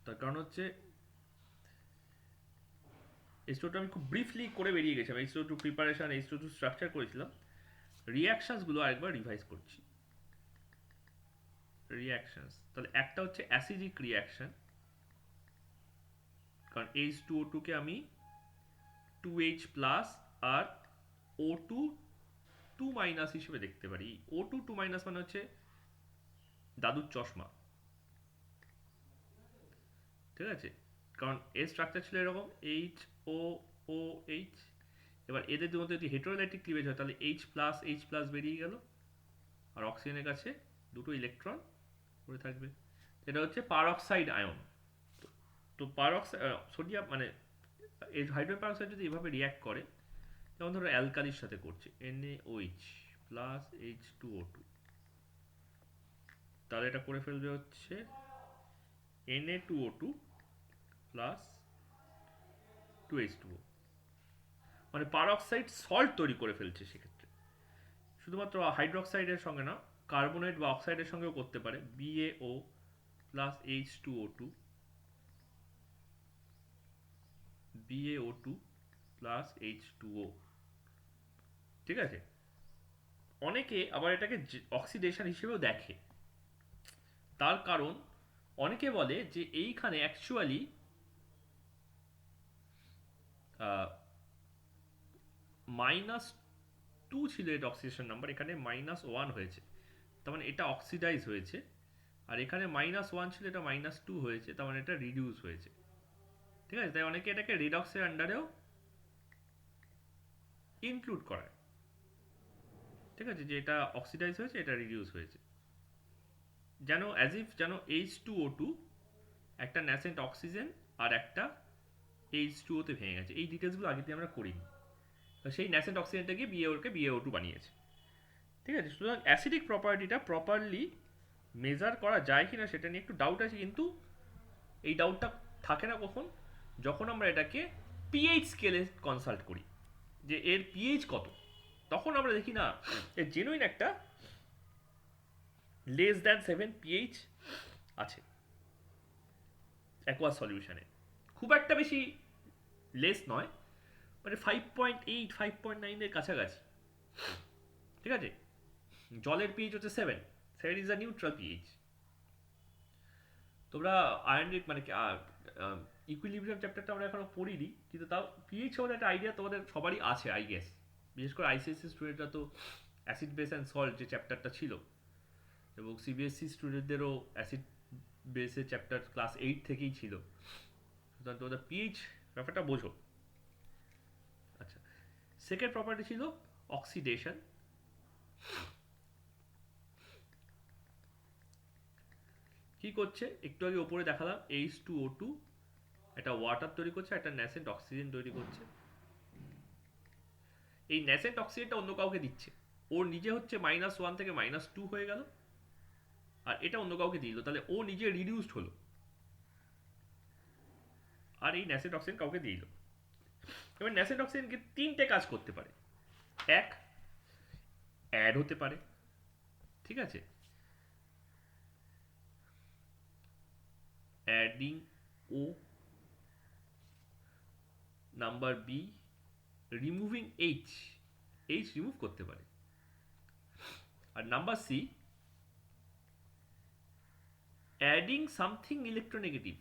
তার কারণ হচ্ছে H2O আমি খুব ব্রিফলি করে বেরিয়ে গেছিলাম। H2O প্রিপারেশন, H2O স্ট্রাকচার করেছিলাম। রিয়াকশনসগুলো আরেকবার রিভাইজ করছি। রিয়াকশনস তাহলে একটা হচ্ছে অ্যাসিডিক রিয়াকশন, কারণ H2O2 কে আমি 2H প্লাস আর O2 2 মাইনাস হিসেবে দেখতে পারি। O2 2 মাইনাস মানে হচ্ছে দাদুর চশমা, ঠিক আছে? কারণ এর স্ট্রাকচার ছিল এরকম HOOH। এবার এদের মধ্যে যদি হেটেরোলাইটিক ক্লিভেজ হয় তাহলে H প্লাস বেরিয়ে গেল, আর অক্সিজেনের কাছে দুটো ইলেকট্রন পড়ে থাকবে। এটা হচ্ছে পারঅক্সাইড আয়ন। তো পারঅক্সাইড সোডিয়াম মানে এই হাইড্রোজেন পারঅক্সাইড যদি এভাবে রিয়াক্ট করে, যেমন ধরো অ্যালকালির সাথে করছে NaOH প্লাস H2O2, তাহলে এটা করে ফেলবে হচ্ছে Na2O2 প্লাস 2H2O, মানে পারঅক্সাইড সল্ট তৈরি করে ফেলছে। সেক্ষেত্রে শুধুমাত্র হাইড্রোক্সাইডের সঙ্গে না, কার্বনেট বা অক্সাইডের সঙ্গেও করতে পারে। BaO plus H2O2, BaO2 plus H2O, ঠিক আছে? অনেকে আবার এটাকে অক্সিডেশন হিসেবেও দেখে। তার কারণ অনেকে বলে যে এইখানে অ্যাকচুয়ালি মাইনাস টু ছিল এটা অক্সিডেশন নাম্বার, এখানে -1 হয়েছে, তার মানে এটা অক্সিডাইজ হয়েছে। আর এখানে -1 ছিল, এটা -2 হয়েছে, তার মানে এটা রিডিউস হয়েছে, ঠিক আছে? তাই অনেকে এটাকে রিডক্সের আন্ডারেও ইনক্লুড করায়, ঠিক আছে? যে এটা অক্সিডাইজ হয়েছে, এটা রিডিউস হয়েছে, যেন অ্যাজ ইফ যেন H2O2 একটা ন্যাসেন্ট অক্সিজেন আর একটা H2O তে ভেঙে গেছে। এই ডিটেলসগুলো আগে দিয়ে আমরা করিনি। তো সেই ন্যাসেন্ট অক্সিজেনটাকে BaO কে BaO2 বানিয়েছে, ঠিক আছে? সুতরাং অ্যাসিডিক প্রপার্টিটা প্রপারলি মেজার করা যায় কিনা সেটা নিয়ে একটু ডাউট আছে, কিন্তু এই ডাউটটা থাকে না কখন, যখন আমরা এটাকে পিএইচ স্কেলে কনসাল্ট করি যে এর পিএইচ কত, তখন আমরা দেখি না এর জেনুইন একটা লেস দ্যান 7 পিএইচ আছে অ্যাকোয়াস সলিউশনে। খুব একটা বেশি লেস নয়, মানে 5.8 5.9 এর কাছাকাছি, ঠিক আছে? জলের পিএইচ হচ্ছে 7, 7 ইজ আ নিউট্রাল পিএইচ। তোমরা আয়নিক মানে ইকুইলিব্রিয়াম চ্যাপ্টারটা আমরা এখনো পড়িনি, কিন্তু তাও পিএইচ সম্বন্ধে একটা আইডিয়া তোমাদের সবারই আছে আই গেস। বিশেষ করে আইসিএসসি স্টুডেন্টরা তো অ্যাসিড বেস অ্যান্ড সল্ট যে চ্যাপ্টারটা ছিল, এবং সিবিএসসি স্টুডেন্টদেরও অ্যাসিড বেসের চ্যাপ্টার ক্লাস 8 থেকেই ছিল, সুতরাং তোমাদের পিএইচ ব্যাপারটা বোঝো। আচ্ছা, সেকেন্ড প্রপার্টি ছিল অক্সিডেশন। কি করছে একটু আগে ওপরে দেখালাম, H2O2 একটা ওয়াটার তৈরি করছে, একটা ন্যাসেন্ট অক্সিজেন তৈরি করছে। এই ন্যাসেন্ট অক্সিজেনটা অন্য কাউকে দিচ্ছে, ওর নিজে হচ্ছে -1 থেকে -2 হয়ে গেল, আর এটা অন্য কাউকে দিল, তাহলে ও নিজে রিডিউসড হলো, আর এই ন্যাসেন্ট অক্সিজেন কাউকে দিল। এবার ন্যাসেন্ট অক্সিজেনকে তিনটে কাজ করতে পারে। এক, অ্যাড হতে পারে, ঠিক আছে? Adding O. Number B, removing H, H remove করতে পারে। আর number C, adding something electronegative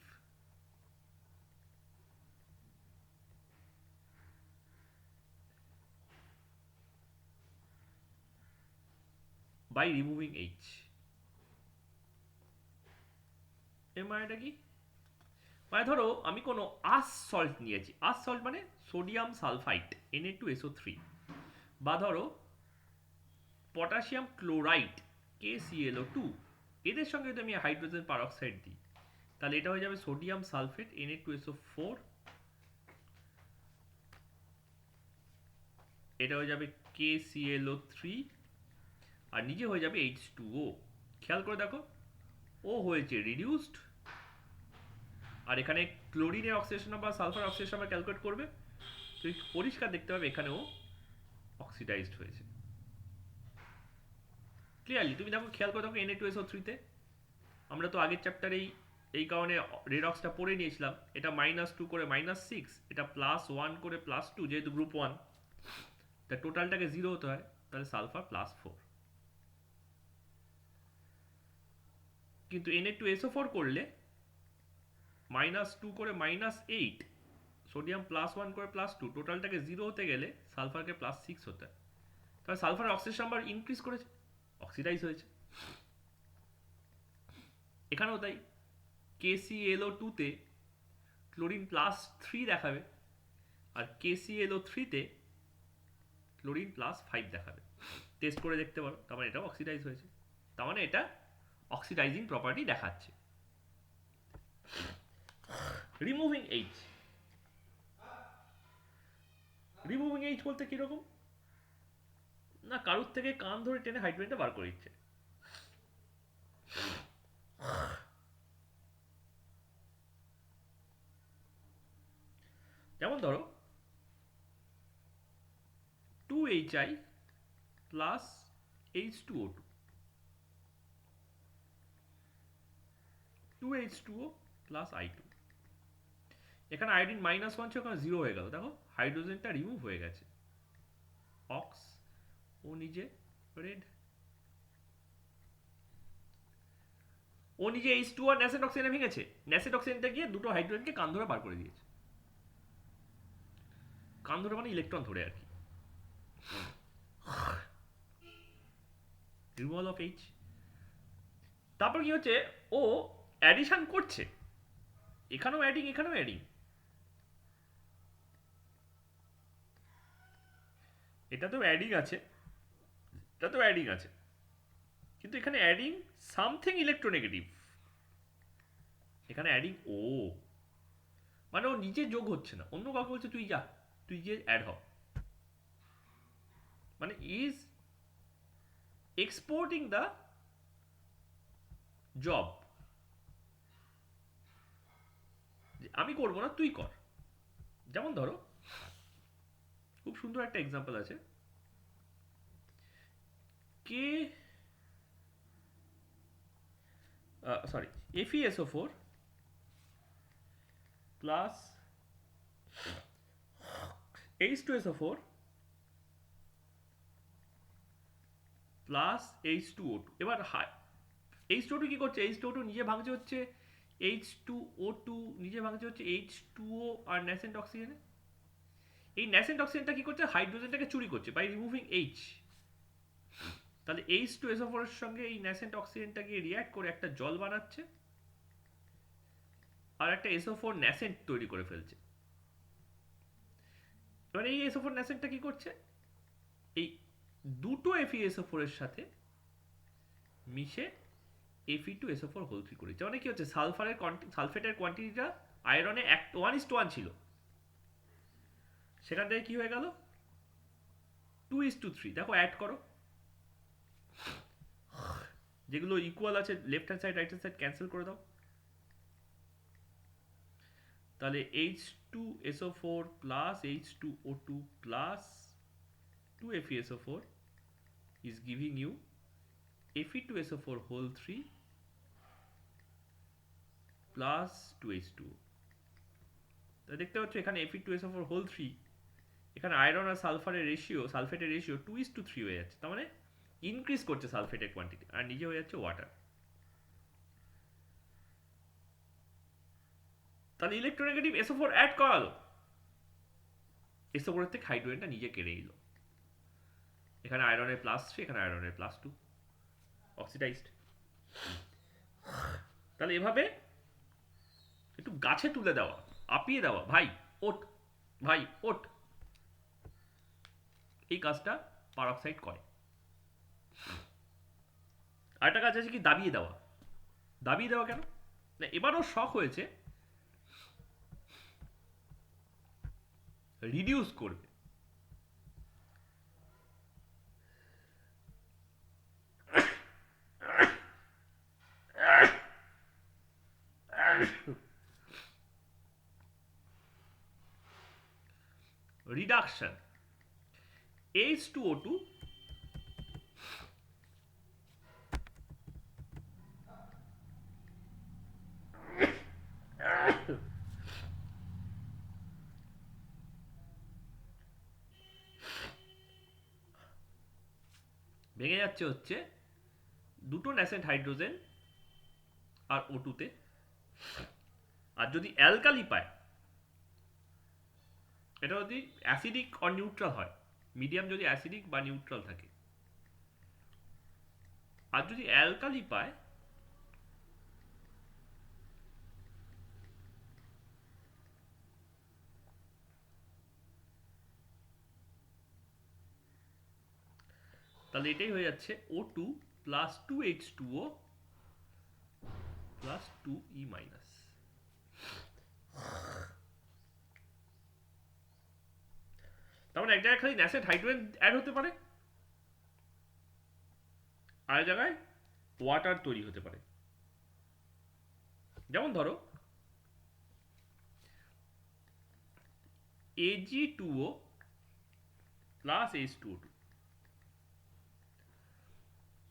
by removing H. এর মানেটা কি? মানে ধরো আমি কোনো আস সল্ট নিয়েছি, আস সল্ট মানে সোডিয়াম সালফাইট Na2SO3, বা ধরো পটাশিয়াম ক্লোরাইড KClO2, এদের সঙ্গে যদি আমি হাইড্রোজেন পারঅক্সাইড দিই, তাহলে এটা হয়ে যাবে সোডিয়াম সালফেট Na2SO4, এটা হয়ে যাবে KClO3, আর নিজে হয়ে যাবে H2O। খেয়াল করে দেখো, ও হয়েছে রিডিউসড, আর এখানে ক্লোরিনের অক্সিডেশন বা সালফার অক্সিডেশন আমরা ক্যালকুলেট করবে, তুই পরিষ্কার দেখতে পাবে এখানেও অক্সিডাইজড হয়েছে। ক্লিয়ারলি তুমি দেখো, খেয়াল করে দেখো Na2SO3 তে আমরা তো আগের চ্যাপ্টারেই এই কারণে রেডক্সটা পড়ে নিয়েছিলাম। এটা -2 করে -6, এটা +1 করে +2, যেহেতু গ্রুপ 1, তা টোটালটাকে 0 হতে হয়, তাহলে সালফার +4। কিন্তু Na2SO4 করলে -2 করে -8, সোডিয়াম +1 করে +2, টোটালটাকে 0 হতে গেলে সালফারকে +6 হতে হয়। তাহলে সালফার অক্সিডেশন নাম্বার ইনক্রিজ করেছে, অক্সিডাইজ হয়েছে। এখানেও তাই, KClO2 তে ক্লোরিন +3 দেখাবে, আর KClO3 তে ক্লোরিন +5 দেখাবে। টেস্ট করে দেখতে পারো, তার মানে এটাও অক্সিডাইজ হয়েছে, তার মানে এটা অক্সিডাইজিং প্রপার্টি দেখাচ্ছে। রিমুভিং এইচ, রিমুভিং এইচ বলতে কিরকম না, কারুর থেকে কান ধরে টেনে হাইড্রোজেনটা বার করে দিচ্ছে। যেমন ধরো 2HI plus H2O2, 2H2O plus I2, এখানে আয়োডিন -1 ছিল, ওখানে 0 হয়ে গেল। দেখো হাইড্রোজেনটা রিমুভ হয়ে গেছে, অক্স ও নিজে রেড, ও নিজে H2 আর ন্যাসেন্ট অক্সিজেনে ভেঙেছে, ন্যাসেন্ট অক্সিজেনটা গিয়ে দুটো হাইড্রোজেনকে কান ধরে বার করে দিয়েছে। কান ধরে মানে ইলেকট্রন ধরে আর কি। Removal of H. তারপর কি হচ্ছে, ও অ্যাডিশন করছে, এখানেও অ্যাডিং, এখানেও অ্যাডিং, এটাতেও অ্যাডিং আছে, এটাতেও অ্যাডিং আছে, কিন্তু এখানে অ্যাডিং সামথিং ইলেকট্রোনেগেটিভ, এখানে অ্যাডিং ও, মানে ও নিজে যোগ হচ্ছে না, অন্য কাউকে বলছে তুই যা, তুই গিয়ে অ্যাড হ, মানে ইজ এক্সপোর্টিং দ্য জব, আমি করবো না তুই কর। যেমন ধরো খুব সুন্দর একটা এক্সাম্পল আছে, কে sorry FeSO4 plus H2SO4 plus H2O2। এবার H2O2 কি করছে, H2O2 নিজে ভাঙছে হচ্ছে H2O2, নিজে ভাঙছে হচ্ছে H2O আর ন্যাসেন্ট অক্সিজেনে। এই ন্যাসেন্ট অক্সিজেনটা কি করছে, হাইড্রোজেনটাকে চুরি করছে বাই রিমুভিং H। তাহলে H2SO4 এর সঙ্গে এই ন্যাসেন্ট অক্সিজেনটাকে রিঅ্যাক্ট করে একটা জল বানাচ্ছে, আর একটা SO4 ন্যাসেন্ট তৈরি করে ফেলছে। এবার এই SO4 ন্যাসেন্টটা কি করছে, এই দুটো FeSO4 এর সাথে মিশে Fe2SO4 করেছে। মানে কি হচ্ছে, সালফেটের কোয়ান্টিটিটা আয়রনে 1:1 ছিল, সেখান থেকে কি হয়ে গেল 2:3। দেখো অ্যাড করো, যেগুলো ইকুয়াল আছে left hand side right hand side cancel করে দাও, তাহলে H2SO4 plus H2O2 plus 2FeSO4 is giving you Fe2SO4 plus 2H2O। তা দেখতে পাচ্ছ এখানে Fe2SO4 এখানে আয়রন আর সালফারের রেশিও, সালফেটের রেশিও 2:3 হয়ে যাচ্ছে, তার মানে ইনক্রিজ করছে সালফেটের কোয়ান্টিটি, আর নিজে হয়ে যাচ্ছে ওয়াটার। তাহলে ইলেকট্রোনেগেটিভ SO4 অ্যাড করালো, SO4 থেকে হাইড্রোজেনটা নিজে কেড়ে নিল, এখানে আয়রনের +3, এখানে আয়রনের +2, অক্সিডাইজড। তাহলে এভাবে একটু গাছে তুলে দেওয়া, আপিয়ে দেওয়া, ভাই ওঠ, ভাই ওঠ, এই কাজটা পারক্সাইড করে। আরেকটা কাজ আছে কি, দাবিয়ে দেওয়া। দাবিয়ে দেওয়া কেন না, এবারও শখ হয়েছে রিডিউস করবে, রিডাকশন H2O2 + ভেঙে যাচ্ছে হচ্ছে দুটো ন্যাসেন্ট হাইড্রোজেন আর O2 তে। আর যদি অ্যালকালি পায়, এটা যদি অ্যাসিডিক অর নিউট্রাল হয়, মিডিয়াম যদি অ্যাসিডিক বা নিউট্রাল থাকে, আর যদি অ্যালকালি পায় তাহলে এটাই হয়ে যাচ্ছে O2 plus 2H2O plus 2E minus. তার মানে এক জায়গায় খালি ন্যাসেন্ট হাইড্রোজেন অ্যাড হতে পারে, আর জায়গায় ওয়াটার তৈরি হতে পারে। যেমন ধরো Ag2O প্লাস H2O2,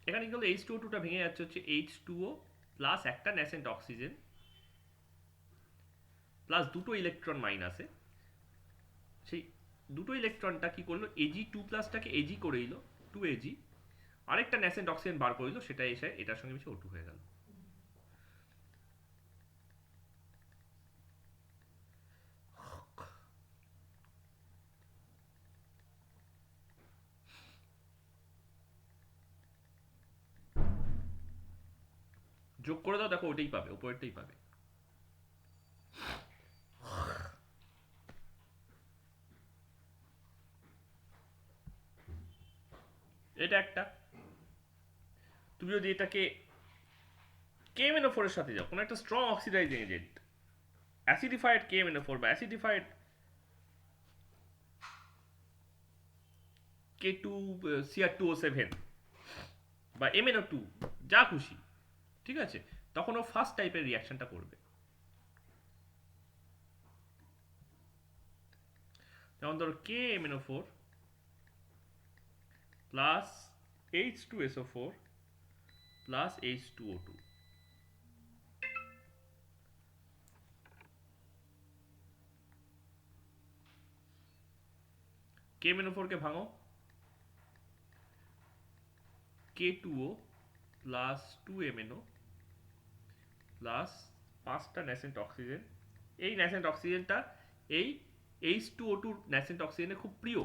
এখানে কি হলো H2O2 টা ভেঙে যাচ্ছে হচ্ছে H2O প্লাস একটা ন্যাসেন্ট অক্সিজেন প্লাস দুটো ইলেকট্রন মাইনাসে, সেই দুটো ইলেকট্রনটা কি করলো Ag2 প্লাসটাকে Ag করে দিল 2Ag, আরেকটা ন্যাসেন্ট অক্সিজেন বার করে দিল, সেটা এসে এটার সঙ্গে মিশে O2 হয়ে গেল। যোগ করে দাও, দেখো ওটাই পাবে, উপরেরটাই পাবে। এটা একটা। তুমি যদি এটাকে KMnO4 এর সাথে যাও, কোনো একটা স্ট্রং অক্সিডাইজিং এজেন্ট, অ্যাসিডিফাইড KMnO4 বা অ্যাসিডিফাইড K2Cr2O7 বা MnO2, যা খুশি, ঠিক আছে, তখন ও ফার্স্ট টাইপের রিয়াকশনটা করবে। যেমন ধরো KMnO4 plus H2SO4 plus H2O2, KMnO4 কে ভাঙো, K2O প্লাস 2MnO প্লাস 5টা ন্যাসেন্ট অক্সিজেন। এই ন্যাসেন্ট অক্সিজেনটা এই H2O2 ন্যাসেন্ট অক্সিজেনের খুব প্রিয়,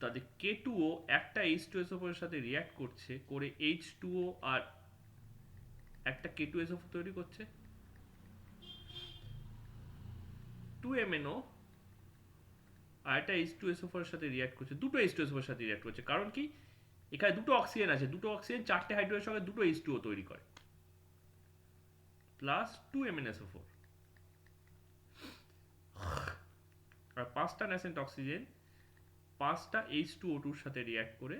তাদের K2O একটা H2SO4 এর সাথে রিঅ্যাক্ট করছে, করে H2O আর একটা K2SO4 তৈরি করছে, 2MnO আর একটা H2SO4 এর সাথে রিঅ্যাক্ট করছে, দুটো H2SO4 এর সাথে রিঅ্যাক্ট করছে। কারণ কি, এখানে দুটো অক্সিজেন আছে, দুটো অক্সিজেন চারটে হাইড্রোজেনের সঙ্গে দুটো H2O তৈরি করে, প্লাস 2MnSO4 আর 5টা ন্যাসেন্ট অক্সিজেন 5টা H2O2 এর সাথে রিঅ্যাক্ট করে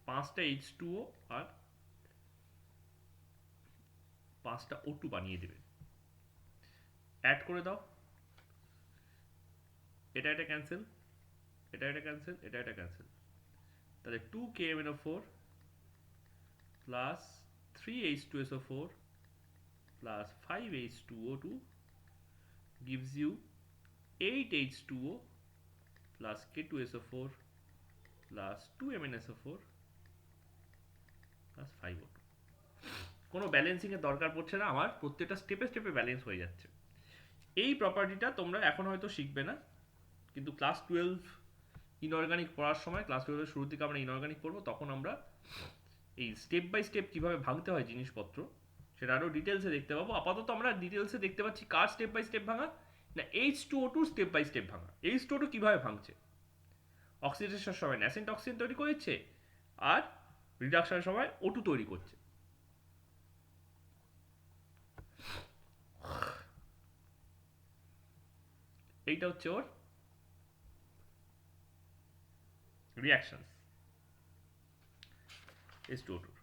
5টা H2O আর 5টা O2 বানিয়ে দেবে। অ্যাড করে দাও, এটা এটা ক্যান্সেল, এটা এটা ক্যান্সেল, এটা এটা ক্যান্সেল, তাহলে 2KMnO4 plus 3H2SO4 plus 5H2O2 gives you 8H2O plus K2SO4 plus 2MnSO4 plus 5O2। কোনো ব্যালেন্সিং এর দরকার পড়ছে না, আমার প্রত্যেকটা স্টেপে স্টেপে ব্যালেন্স হয়ে যাচ্ছে। এই প্রপার্টিটা তোমরা এখন হয়তো শিখবে না, কিন্তু ক্লাস 12 ইনঅর্গানিক পড়ার সময়, ক্লাস 12 এর শুরুর দিকে আমরা ইনঅর্গানিক পড়বো, তখন আমরা এই স্টেপ বাই স্টেপ কিভাবে ভাঙতে হয় জিনিসপত্র সেটা আরো ডিটেলসে দেখতে পাবো। আপাতত আমরা ডিটেলসে দেখতে পাচ্ছি কার স্টেপ বাই স্টেপ ভাঙা, না H2O2 স্টেপ বাই স্টেপ ভাঙা। H2O2 কিভাবে ভাঙছে, অক্সিডেশনের সময় ন্যাসেন্ট অক্সিজেন তৈরি করছে আর রিডাকশনের সময় O2 তৈরি করছে। এইটা হচ্ছে ওর রিয়াকশনস H2O2।